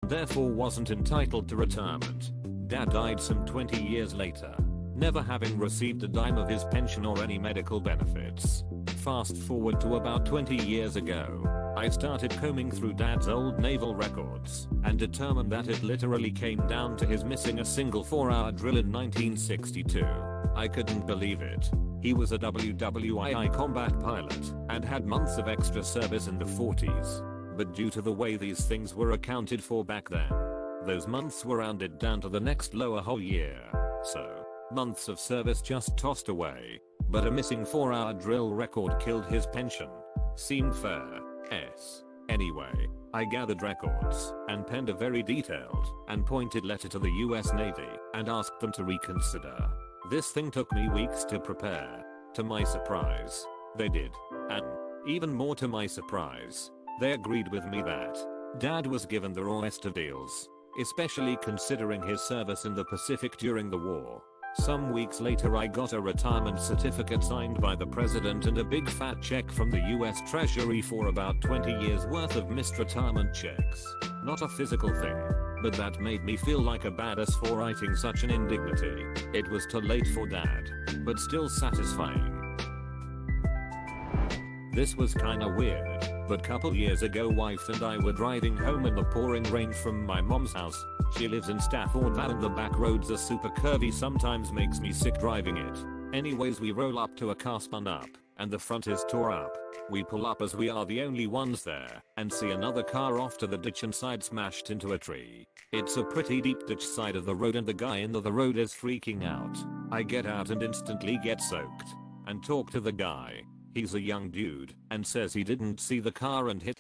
Therefore wasn't entitled to retirement. Dad died some 20 years later, never having received a dime of his pension or any medical benefits. Fast forward to about 20 years ago, I started combing through Dad's old naval records and determined that it literally came down to his missing a single 4-hour drill in 1962. I couldn't believe it. He was a WWII combat pilot and had months of extra service in the 40s. But due to the way these things were accounted for back then, those months were rounded down to the next lower whole year. So, months of service just tossed away. But a missing 4-hour drill record killed his pension. Seemed fair. Anyway, I gathered records and penned a very detailed and pointed letter to the US Navy and asked them to reconsider. This thing took me weeks to prepare. To my surprise, they did. And, even more to my surprise, they agreed with me that Dad was given the rawest of deals, especially considering his service in the Pacific during the war. Some weeks later I got a retirement certificate signed by the president and a big fat check from the US Treasury for about 20 years worth of missed retirement checks. Not a physical thing, but that made me feel like a badass for writing such an indignity. It was too late for Dad, but still satisfying. This was kinda weird, but couple years ago wife and I were driving home in the pouring rain from my mom's house. She lives in Stafford and the back roads are super curvy, sometimes makes me sick driving it. Anyways, we roll up to a car spun up, and the front is tore up. We pull up as we are the only ones there, and see another car off to the ditch and side smashed into a tree. It's a pretty deep ditch side of the road and the guy in the road is freaking out. I get out and instantly get soaked, and talk to the guy. He's a young dude and says he didn't see the car and hit